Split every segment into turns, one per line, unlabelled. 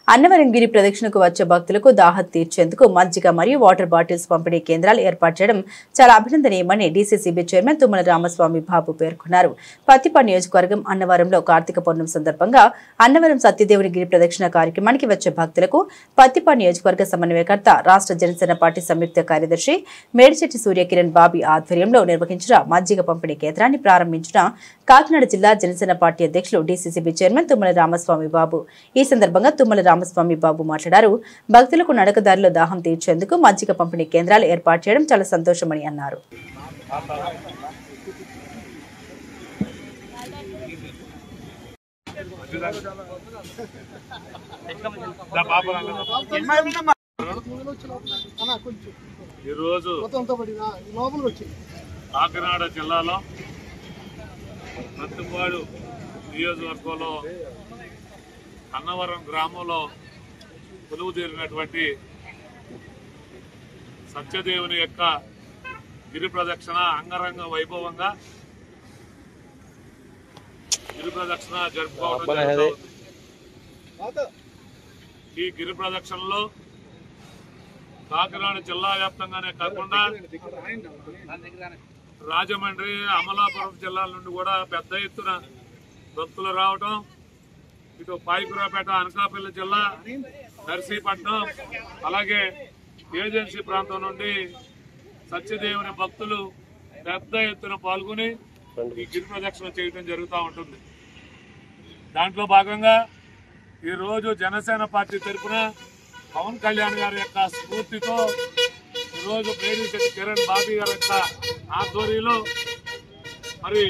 అన్నవరం గిరి ప్రదక్షిణకు వచ్చే భక్తులకు దాహం తీర్చేందుకు మజ్జిగ మరియు వాటర్ బాటిల్స్ పంపిణీ కేంద్రాలు ఏర్పాటు చేయడం చాలా అభినందనీయమని డీసీసీబీ చైర్మన్ తుమ్మల రామస్వామి బాబు పేర్కొన్నారు. పత్తిపాడు నియోజకవర్గం అన్నవరంలో కార్తీక పౌర్ణమి సందర్భంగా అన్నవరం సత్యదేవుని గిరి ప్రదక్షిణ కార్యక్రమానికి వచ్చే భక్తులకు పత్తిపాడు నియోజకవర్గ సమన్వయకర్త రాష్ట్ర జనసేన పార్టీ సంయుక్త కార్యదర్శి మేడిశెట్టి సూర్యకిరణ్ బాబీ ఆధ్వర్యంలో నిర్వహించిన మజ్జిగ పంపిణీ కేంద్రాన్ని ప్రారంభించిన కాకినాడ జిల్లా జనసేన పార్టీ అధ్యక్షులు డీసీసీబీ చైర్మన్ తుమ్మల రామస్వామి బాబు. ఈ సందర్భంగా తుమ్మల రామస్వామి బాబు మాట్లాడారు. భక్తులకు నడకదారిలో దాహం తీర్చేందుకు మజ్జిగ పంపిణీ కేంద్రాలు ఏర్పాటు చేయడం చాలా సంతోషమని అన్నారు.
ఈరోజు కాకినాడ జిల్లాలో పత్తిపాడు నియోజకవర్గంలో అన్నవరం గ్రామంలో కొలువు తీరినటువంటి సత్యదేవుని యొక్క గిరి ప్రదక్షిణ అంగరంగ వైభవంగా గిరి ప్రదక్షిణ జరుపుకోవడం జరుగుతుంది. ఈ గిరి ప్రదక్షిణలో కాకినాడ జిల్లా వ్యాప్తంగానే కాకుండా రాజమండ్రి, అమలాపురం జిల్లాల నుండి కూడా పెద్ద ఎత్తున భక్తులు రావటం, ఇటు పాయికురాపేట, అనకాపల్లి జిల్లా, నర్సీపట్నం, అలాగే ఏజెన్సీ ప్రాంతం నుండి సత్యదేవుని భక్తులు పెద్ద ఎత్తున పాల్గొని ఈ గిరి ప్రదక్షిణ చేయడం జరుగుతూ ఉంటుంది. దాంట్లో భాగంగా ఈరోజు జనసేన పార్టీ తరఫున పవన్ కళ్యాణ్ గారి యొక్క స్ఫూర్తితో ఈరోజు మేడిశెట్టి కిరణ్ బాబీ గారి యొక్క ఆధ్వర్యంలో మరి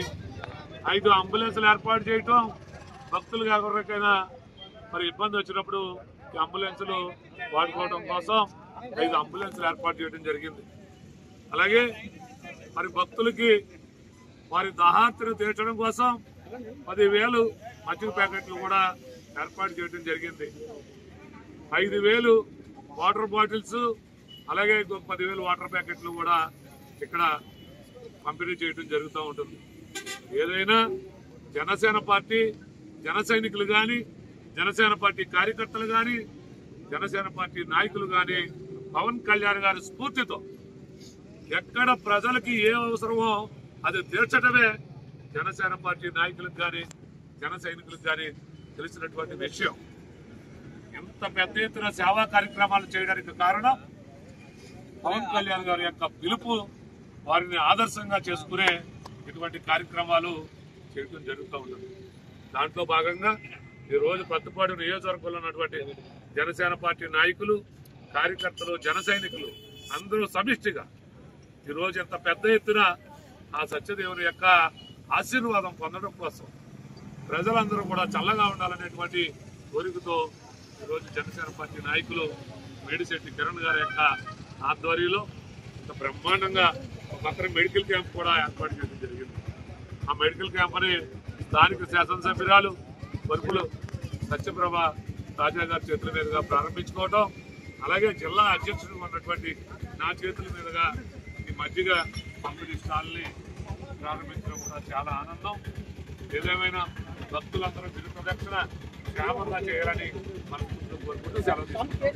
5 అంబులెన్సులు ఏర్పాటు చేయటం, భక్తులు ఎవరికైనా మరి ఇబ్బంది వచ్చినప్పుడు ఈ అంబులెన్సులు వాడుకోవడం కోసం 5 అంబులెన్సులు ఏర్పాటు చేయడం జరిగింది. అలాగే మరి భక్తులకి వారి దాహార్తిని తీర్చడం కోసం 10,000 మజ్జిగ ప్యాకెట్లు కూడా ఏర్పాటు చేయడం జరిగింది. 5,000 వాటర్ బాటిల్స్, అలాగే 10,000 వాటర్ ప్యాకెట్లు కూడా ఇక్కడ పంపిణీ చేయడం జరుగుతూ ఉంటుంది. ఏదైనా జనసేన పార్టీ జన సైనికులు కానీ, జనసేన పార్టీ కార్యకర్తలు కానీ, జనసేన పార్టీ నాయకులు కానీ పవన్ కళ్యాణ్ గారి స్ఫూర్తితో ఎక్కడ ప్రజలకి ఏ అవసరమో అది తీర్చడమే జనసేన పార్టీ నాయకులకు కానీ, జన సైనికులకు కానీ తెలిసినటువంటి విషయం. ఎంత పెద్ద ఎత్తున సేవా కార్యక్రమాలు చేయడానికి కారణం పవన్ కళ్యాణ్ గారి యొక్క పిలుపు, వారిని ఆదర్శంగా చేసుకునే ఇటువంటి కార్యక్రమాలు చేయడం జరుగుతూ ఉంటుంది. దాంట్లో భాగంగా ఈరోజు పత్తిపాడు నియోజకవర్గంలో ఉన్నటువంటి జనసేన పార్టీ నాయకులు, కార్యకర్తలు, జన సైనికులు అందరూ సమిష్టిగా ఈరోజు ఎంత పెద్ద ఎత్తున ఆ సత్యదేవుని యొక్క ఆశీర్వాదం పొందడం కోసం ప్రజలందరూ కూడా చల్లగా ఉండాలనేటువంటి కోరికతో ఈరోజు జనసేన పార్టీ నాయకులు మేడిశెట్టి కిరణ్ గారి యొక్క ఆధ్వర్యంలో ఇంత బ్రహ్మాండంగా ఒక మెడికల్ క్యాంప్ కూడా ఏర్పాటు చేయడం జరిగింది. ఆ మెడికల్ క్యాంప్ని స్థానిక శాసనసభ్యురాలు వరుపులు సత్యప్రభ రాజా గారి చేతుల మీదుగా ప్రారంభించుకోవడం, అలాగే జిల్లా అధ్యక్షుడు ఉన్నటువంటి నా చేతుల మీదుగా ఈ మజ్జిగ పంపిణీ స్టాల్ని ప్రారంభించడం కూడా చాలా ఆనందం. ఏదేమైనా భక్తులందరూ గిరి ప్రదక్షిణ క్షేమంగా చేయాలని మనకు కోరుకుంటూ సెలవు తీసుకుంటాం.